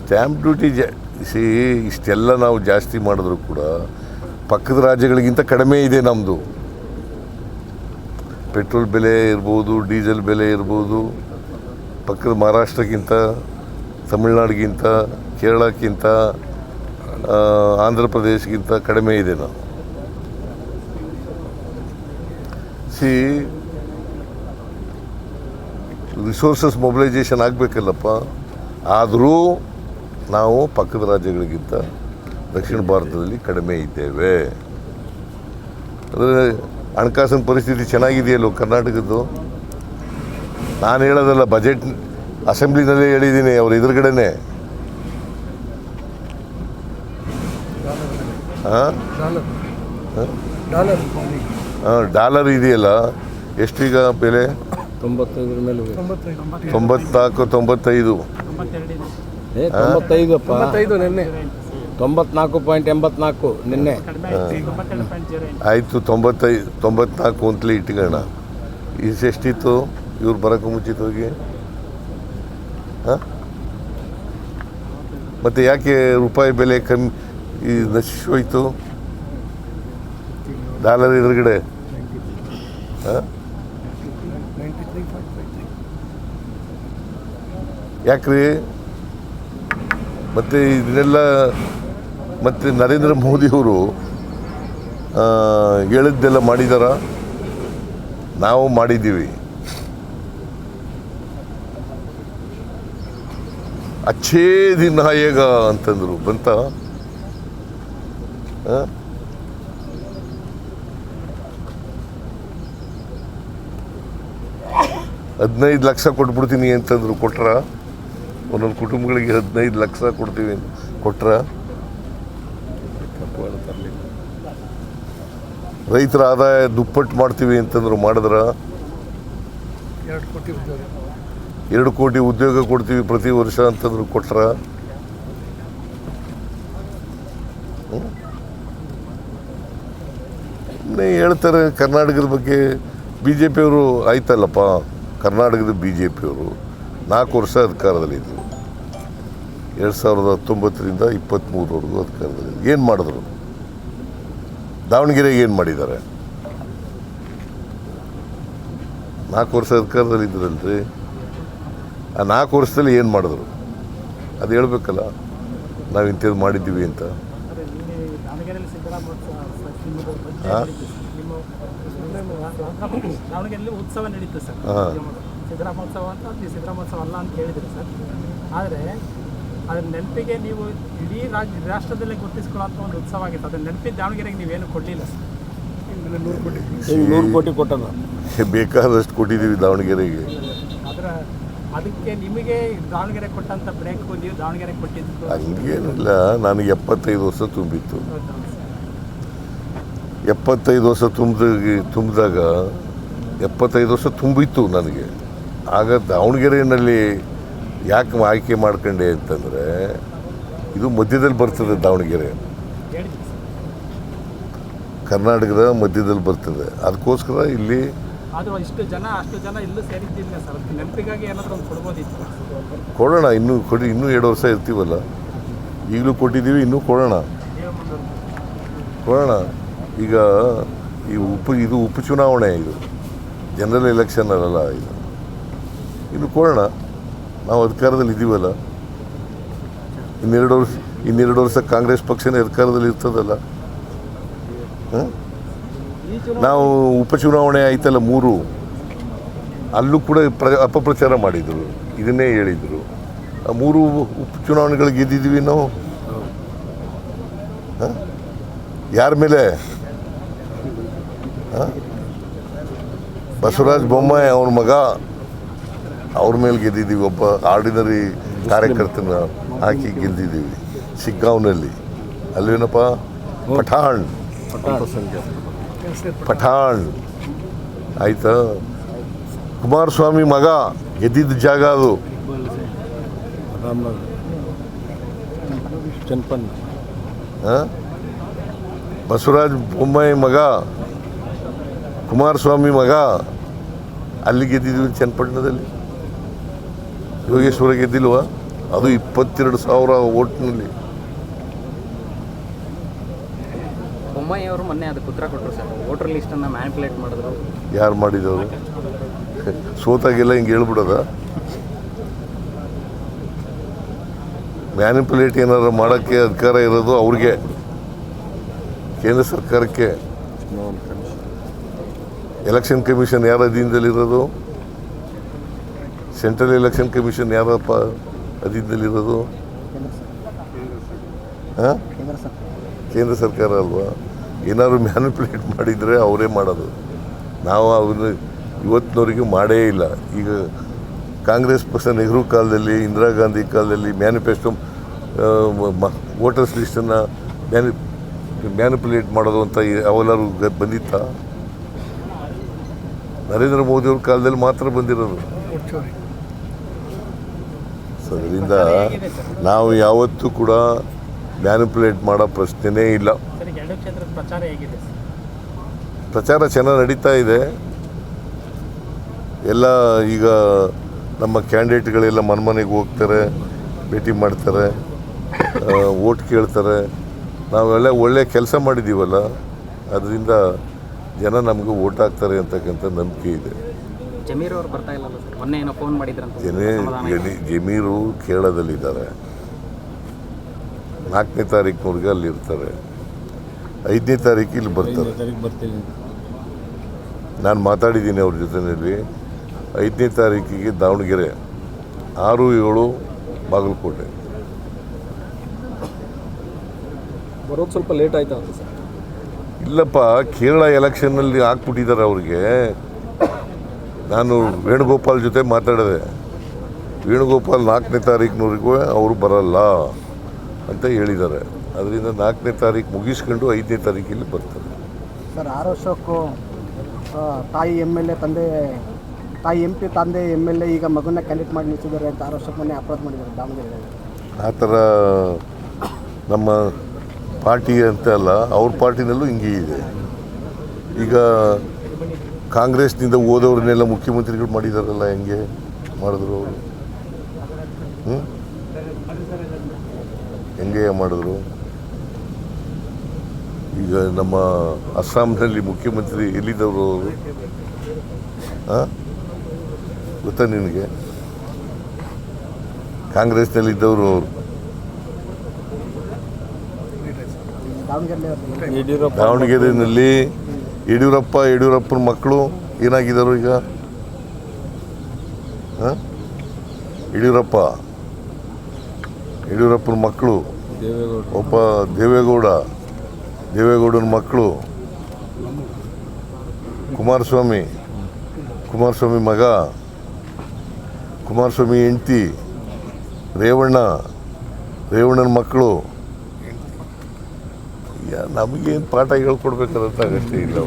Stamp duty ಇಷ್ಟೆಲ್ಲ ನಾವು ಜಾಸ್ತಿ ಮಾಡಿದ್ರು ಕೂಡ ಪಕ್ಕದ ರಾಜ್ಯಗಳಿಗಿಂತ ಕಡಿಮೆ ಇದೆ ನಮ್ಮದು. ಪೆಟ್ರೋಲ್ ಬೆಲೆ ಇರ್ಬೋದು, ಡೀಸೆಲ್ ಬೆಲೆ ಇರ್ಬೋದು, ಪಕ್ಕದ ಮಹಾರಾಷ್ಟ್ರಕ್ಕಿಂತ, ತಮಿಳ್ನಾಡಿಗಿಂತ, ಕೇರಳಕ್ಕಿಂತ, ಆಂಧ್ರ ಪ್ರದೇಶಕ್ಕಿಂತ ಕಡಿಮೆ ಇದೆ ನಾವು. ರಿಸೋರ್ಸಸ್ ಮೊಬಿಲೈಸೇಷನ್ ಆಗಬೇಕಲ್ಲಪ್ಪ. ಆದರೂ ನಾವು ಪಕ್ಕದ ರಾಜ್ಯಗಳಿಗಿಂತ ದಕ್ಷಿಣ ಭಾರತದಲ್ಲಿ ಕಡಿಮೆ ಇದ್ದೇವೆ. ಅಂದರೆ ಹಣಕಾಸಿನ ಪರಿಸ್ಥಿತಿ ಚೆನ್ನಾಗಿದೆಯಲ್ಲೋ ಕರ್ನಾಟಕದ್ದು. ನಾನು ಹೇಳೋದಲ್ಲ, ಬಜೆಟ್ ಅಸೆಂಬ್ಲಿನಲ್ಲೇ ಹೇಳಿದ್ದೀನಿ, ಅವ್ರ ಎದುರುಗಡೆನೆ. ಡಾಲರ್ ಇದೆಯಲ್ಲ, ಎಷ್ಟೀಗ ಬೆಲೆ? 95 ಮೇಲೆ 94, 95. 95 ನಿನ್ನೆ 94.84 ನಿನ್ನೆ ಆಯಿತು. 94 ಅಂತಲೇ ಇಟ್ಕೊಳ್ಳೋಣ. ಎಷ್ಟಿತ್ತು ಇವ್ರು ಬರೋಕ್ಕೂ ಮುಂಚಿತವಾಗಿ? ಮತ್ತು ಯಾಕೆ ರೂಪಾಯಿ ಬೆಲೆ ಕಮ್ಮಿ ನಶಿಸೋಯ್ತು ಡಾಲರ್ ಎದುರುಗಡೆ? ಯಾಕ್ರಿ? ಮತ್ತು ಇದನ್ನೆಲ್ಲ ಮತ್ತು ನರೇಂದ್ರ ಮೋದಿಯವರು ಹೇಳಿದ್ದೆಲ್ಲ ಮಾಡಿದಾರ? ನಾವು ಮಾಡಿದ್ದೀವಿ. ಅಚ್ಚೇ ದಿನ ಹೇಗ ಅಂತಂದರು, ಬಂತ? 15 ಲಕ್ಷ ಕೊಟ್ಬಿಡ್ತೀನಿ ಅಂತಂದರು. ಕೊಟ್ರ? ಒಂದೊಂದು ಕುಟುಂಬಗಳಿಗೆ 15 ಲಕ್ಷ ಕೊಡ್ತೀವಿ ಕೊಟ್ರ? ರೈತರ ಆದಾಯ ದುಪ್ಪಟ್ಟು ಮಾಡ್ತೀವಿ ಅಂತಂದ್ರು, ಮಾಡಿದ್ರ? 2 ಕೋಟಿ ಉದ್ಯೋಗ ಕೊಡ್ತೀವಿ ಪ್ರತಿ ವರ್ಷ ಅಂತಂದ್ರು, ಕೊಟ್ರ? ಹೇಳ್ತಾರೆ ಕರ್ನಾಟಕದ ಬಗ್ಗೆ. ಬಿ ಜೆ ಪಿಯವರು ಆಯ್ತಲ್ಲಪ್ಪ, ಕರ್ನಾಟಕದ ಬಿ ಜೆ ಪಿಯವರು 4 ವರ್ಷ ಅಧಿಕಾರದಲ್ಲಿದ್ದರು. 2019ರಿಂದ 23ವರೆಗೂ ಅಧಿಕಾರದಲ್ಲಿ ಏನು ಮಾಡಿದ್ರು? ದಾವಣಗೆರೆಗೆ ಏನು ಮಾಡಿದ್ದಾರೆ? 4 ವರ್ಷ ಅಧಿಕಾರದಲ್ಲಿ ಇದ್ರಲ್ರಿ. ಆ 4 ವರ್ಷದಲ್ಲಿ ಏನು ಮಾಡಿದ್ರು ಅದು ಹೇಳ್ಬೇಕಲ್ಲ. ನಾವು ಇಂಥದ್ದು ಮಾಡಿದ್ದೀವಿ ಅಂತ. ದಾವಣಗೆರೆಯಲ್ಲಿ ಉತ್ಸವ ನಡೀತು ಸರ್, ಸಿದ್ದರಾಮೋತ್ಸವ ಅಂತ. ಸಿದ್ದರಾಮೋತ್ಸವ ಅಲ್ಲ ಅಂತ ಹೇಳಿದ್ರು ಸರ್. ಆದರೆ ಅದ್ರ ನೆನಪಿಗೆ ನೀವು ಇಡೀ ರಾಷ್ಟ್ರದಲ್ಲೇ ಗುರುತಿಸ್ಕೊಳ್ಳೋಂಥ ಒಂದು ಉತ್ಸವ ಆಗಿತ್ತು. ಅದನ್ನ ನೆನಪಿದ್ದು ದಾವಣಗೆರೆಗೆ ನೀವೇನು ಕೊಡಲಿಲ್ಲ ಸರ್. 100 ಕೋಟಿ ಕೊಟ್ಟಲ್ಲ, ಬೇಕಾದಷ್ಟು ಕೊಟ್ಟಿದ್ದೀವಿ ದಾವಣಗೆರೆಗೆ. ಅದಕ್ಕೆ ನಿಮಗೆ ದಾವಣಗೆರೆ ಕೊಟ್ಟಂಥ ಬ್ರೇಕು ನೀವು ದಾವಣಗೆರೆ ಕೊಟ್ಟಿದ್ದು ಹಂಗೇನಿಲ್ಲ. ನನಗೆ 75 ವರ್ಷ ತುಂಬಿತ್ತು. 75 ವರ್ಷ ತುಂಬಿದಾಗ 75 ವರ್ಷ ತುಂಬಿತ್ತು ನನಗೆ. ಆಗ ದಾವಣಗೆರೆಯಲ್ಲಿ ಯಾಕೆ ಆಯ್ಕೆ ಮಾಡ್ಕೊಂಡೆ ಅಂತಂದರೆ, ಇದು ಮಧ್ಯದಲ್ಲಿ ಬರ್ತದೆ. ದಾವಣಗೆರೆ ಕರ್ನಾಟಕದ ಮಧ್ಯದಲ್ಲಿ ಬರ್ತದೆ. ಅದಕ್ಕೋಸ್ಕರ ಇಲ್ಲಿ ಅಷ್ಟು ಜನ ಇಲ್ಲೂ ಸೇರಿದ್ದಿಲ್ಲ ಸರ್. ನೆನಪಿಗಾಗಿ ಏನಾದರೂ ಒಂದು ಕೊಡ್ಬೋದಿತ್ತು. ಕೊಡೋಣ, ಇನ್ನೂ 2 ವರ್ಷ ಇರ್ತೀವಲ್ಲ. ಈಗಲೂ ಕೊಟ್ಟಿದ್ದೀವಿ, ಇನ್ನೂ ಕೊಡೋಣ. ಈಗ ಇದು ಉಪಚುನಾವಣೆ, ಇದು ಜನರಲ್ ಎಲೆಕ್ಷನ್ ಅಲ್ಲ. ಇನ್ನು ಕೊಡೋಣ. ನಾವು ಅಧಿಕಾರದಲ್ಲಿ ಇದ್ದೀವಲ್ಲ. ಇನ್ನೆರಡು ವರ್ಷ ಕಾಂಗ್ರೆಸ್ ಪಕ್ಷನೇ ಅಧಿಕಾರದಲ್ಲಿ ಇರ್ತದಲ್ಲ. ನಾವು ಉಪಚುನಾವಣೆ ಆಯ್ತಲ್ಲ 3, ಅಲ್ಲೂ ಕೂಡ ಅಪಪ್ರಚಾರ ಮಾಡಿದರು, ಇದನ್ನೇ ಹೇಳಿದರು. ಆ 3 ಉಪಚುನಾವಣೆಗಳು ಗೆದ್ದಿದ್ದೀವಿ ನಾವು. ಯಾರ ಮೇಲೆ? ಬಸವರಾಜ ಬೊಮ್ಮಾಯಿ ಅವ್ರ ಮಗ, ಅವ್ರ ಮೇಲೆ ಗೆದ್ದಿದ್ದೀವಿ. ಒಬ್ಬ ಆರ್ಡಿನರಿ ಕಾರ್ಯಕರ್ತನ ಹಾಕಿ ಗೆದ್ದಿದ್ದೀವಿ ಶಿಗ್ಗಾಂವ್ನಲ್ಲಿ. ಅಲ್ವೇನಪ್ಪ? ಪಠಾಣ್ ಆಯ್ತಾ? ಕುಮಾರಸ್ವಾಮಿ ಮಗ ಗೆದ್ದಿದ್ದ ಜಾಗ ಅದು. ಬಸವರಾಜ ಬೊಮ್ಮಾಯಿ ಮಗ, ಕುಮಾರಸ್ವಾಮಿ ಮಗ, ಅಲ್ಲಿ ಗೆದ್ದಿದ್ವಿ ಚನ್ನಪಟ್ಟಣದಲ್ಲಿ. ಯೋಗೇಶ್ವರ ಗೆದ್ದಿಲ್ವಾ? ಅದು 22,000 ಓಟ್ನಲ್ಲಿ. ಬೊಮ್ಮಾಯಿ ಅವರು ಮೊನ್ನೆ ಅದಕ್ಕೆ ಉತ್ತರ ಕೊಟ್ಟರು ಸರ್. ವೋಟರ್ ಲಿಸ್ಟನ್ನು ಮ್ಯಾನಿಪುಲೇಟ್ ಮಾಡಿದ್ರು. ಯಾರು ಮಾಡಿದವರು? ಸೋತಾಗೆಲ್ಲ ಹಿಂಗೆ ಹೇಳ್ಬಿಡೋದ? ಮ್ಯಾನಿಪುಲೇಟ್ ಏನಾದ್ರು ಮಾಡೋಕ್ಕೆ ಅಧಿಕಾರ ಇರೋದು ಅವ್ರಿಗೆ, ಕೇಂದ್ರ ಸರ್ಕಾರಕ್ಕೆ. ಎಲೆಕ್ಷನ್ ಕಮಿಷನ್ ಯಾರ ಅಧೀನದಲ್ಲಿರೋದು? ಸೆಂಟ್ರಲ್ ಎಲೆಕ್ಷನ್ ಕಮಿಷನ್ ಯಾರಪ್ಪ ಅಧೀನದಲ್ಲಿರೋದು? ಹಾಂ, ಕೇಂದ್ರ ಸರ್ಕಾರ ಅಲ್ವಾ? ಏನಾದ್ರು ಮ್ಯಾನಿಪುಲೇಟ್ ಮಾಡಿದರೆ ಅವರೇ ಮಾಡೋದು. ನಾವು ಅವನ್ನ ಇವತ್ತಿನವರೆಗೂ ಮಾಡೇ ಇಲ್ಲ. ಈಗ ಕಾಂಗ್ರೆಸ್ ಪಕ್ಷ ನೆಹರು ಕಾಲದಲ್ಲಿ, ಇಂದಿರಾ ಗಾಂಧಿ ಕಾಲದಲ್ಲಿ ಮ್ಯಾನಿಫೆಸ್ಟೋ ವೋಟರ್ಸ್ ಲಿಸ್ಟನ್ನು ಮ್ಯಾನಿಪುಲೇಟ್ ಮಾಡೋದು ಅಂತ ಅವೆಲ್ಲರೂ ಬಂದಿತ್ತ? ನರೇಂದ್ರ ಮೋದಿಯವ್ರ ಕಾಲದಲ್ಲಿ ಮಾತ್ರ ಬಂದಿರೋದು. ಸೊ ಅದರಿಂದ ನಾವು ಯಾವತ್ತೂ ಕೂಡ ಮ್ಯಾನಿಪುಲೇಟ್ ಮಾಡೋ ಪ್ರಶ್ನೆನೇ ಇಲ್ಲ. ಸರ್, ಈಗ 2 ಕ್ಷೇತ್ರದ ಪ್ರಚಾರ ಹೇಗಿದೆ ಸರ್? ಪ್ರಚಾರ ಚೆನ್ನಾಗಿ ನಡೀತಾ ಇದೆ. ಎಲ್ಲ ಈಗ ನಮ್ಮ ಕ್ಯಾಂಡಿಡೇಟ್ಗಳೆಲ್ಲ ಮನೆಗೆ ಹೋಗ್ತಾರೆ, ಭೇಟಿ ಮಾಡ್ತಾರೆ, ವೋಟ್ ಕೇಳ್ತಾರೆ. ನಾವೆಲ್ಲ ಒಳ್ಳೆ ಕೆಲಸ ಮಾಡಿದ್ದೀವಲ್ಲ, ಅದರಿಂದ ಜನ ನಮಗೆ ವೋಟ್ ಹಾಕ್ತಾರೆ ಅಂತಕ್ಕಂಥ ನಂಬಿಕೆ ಇದೆ. ಜಮೀರ್ ಅವರು ಬರ್ತಾ ಇಲ್ಲಲ್ಲ ಸರ್? ಮೊನ್ನೆ ಏನೋ ಫೋನ್ ಮಾಡಿದ್ರಂತ. ಜಮೀರು ಕೇರಳದಲ್ಲಿದ್ದಾರೆ. 4ನೇ ತಾರೀಕಿನವ್ರಿಗೆ ಅಲ್ಲಿರ್ತಾರೆ. 5ನೇ ತಾರೀಕು ಇಲ್ಲಿ ಬರ್ತಾರೆ. ನಾನು ಮಾತಾಡಿದ್ದೀನಿ ಅವ್ರ ಜೊತೆಯಲ್ಲಿ. 5ನೇ ತಾರೀಕಿಗೆ ದಾವಣಗೆರೆ, 6, 7 ಬಾಗಲಕೋಟೆ. ಬರೋದು ಸ್ವಲ್ಪ ಲೇಟ್ ಆಯ್ತಾ ಅಂತ ಸರ್? ಇಲ್ಲಪ್ಪ, ಕೇರಳ ಎಲೆಕ್ಷನ್ನಲ್ಲಿ ಹಾಕ್ಬಿಟ್ಟಿದ್ದಾರೆ ಅವ್ರಿಗೆ. ನಾನು ವೇಣುಗೋಪಾಲ್ ಜೊತೆ ಮಾತಾಡಿದೆ. ವೇಣುಗೋಪಾಲ್ 4ನೇ ತಾರೀಕಿನವರೆಗೂ ಅವರು ಬರಲ್ಲ ಅಂತ ಹೇಳಿದ್ದಾರೆ. ಅದರಿಂದ 4ನೇ ತಾರೀಕು ಮುಗಿಸ್ಕೊಂಡು 5ನೇ ತಾರೀಕಲ್ಲಿ ಬರ್ತಾರೆ. ಸರ್, 6 ವರ್ಷಕ್ಕೂ ತಾಯಿ MP ತಂದೆ MLA ಈಗ ಮಗನ ಕ್ಯಾಂಡಿಡೇಟ್ ಮಾಡಿ ನಿಲ್ಸಿದ್ದಾರೆ ಅಂತ 6 ವರ್ಷಕ್ಕೆ ಮೊನ್ನೆ ಅಪರಾಧ ಮಾಡಿದ್ದಾರೆ ದಾವಣಗೆರೆಯಲ್ಲಿ. ಆ ಥರ ನಮ್ಮ ಪಾರ್ಟಿ ಅಂತ ಅಲ್ಲ, ಅವ್ರ ಪಾರ್ಟಿನಲ್ಲೂ ಹಿಂಗೆ ಇದೆ. ಈಗ ಕಾಂಗ್ರೆಸ್ನಿಂದ ಹೋದವ್ರನ್ನೆಲ್ಲ ಮುಖ್ಯಮಂತ್ರಿಗಳು ಮಾಡಿದಾರಲ್ಲ, ಹೆಂಗೆ ಮಾಡಿದ್ರು ಅವರು? ಹೆಂಗೆ ಮಾಡಿದ್ರು? ಈಗ ನಮ್ಮ ಅಸ್ಸಾಂನಲ್ಲಿ ಮುಖ್ಯಮಂತ್ರಿ ಎಲ್ಲಿದ್ದವರು ಅವರು? ಹಾಂ, ಗೊತ್ತಾ ನಿನಗೆ? ಕಾಂಗ್ರೆಸ್ನಲ್ಲಿದ್ದವರು ಅವರು. ದಾವಣಗೆರೆಯಲ್ಲಿ ಯಡಿಯೂರಪ್ಪನ ಮಕ್ಕಳು ಏನಾಗಿದ್ದಾರೆ ಈಗ? ಹಾಂ, ಯಡಿಯೂರಪ್ಪನ ಮಕ್ಕಳು, ಒಬ್ಬ ದೇವೇಗೌಡನ ಮಕ್ಕಳು, ಕುಮಾರಸ್ವಾಮಿ ಮಗ, ಕುಮಾರಸ್ವಾಮಿ ಹೆಂಡತಿ, ರೇವಣ್ಣನ ಮಕ್ಕಳು. ನಮಗೇನು ಪಾಠ ಹೇಳ್ಕೊಡ್ಬೇಕಾದಂತ ಅಗತ್ಯ ಇಲ್ಲ.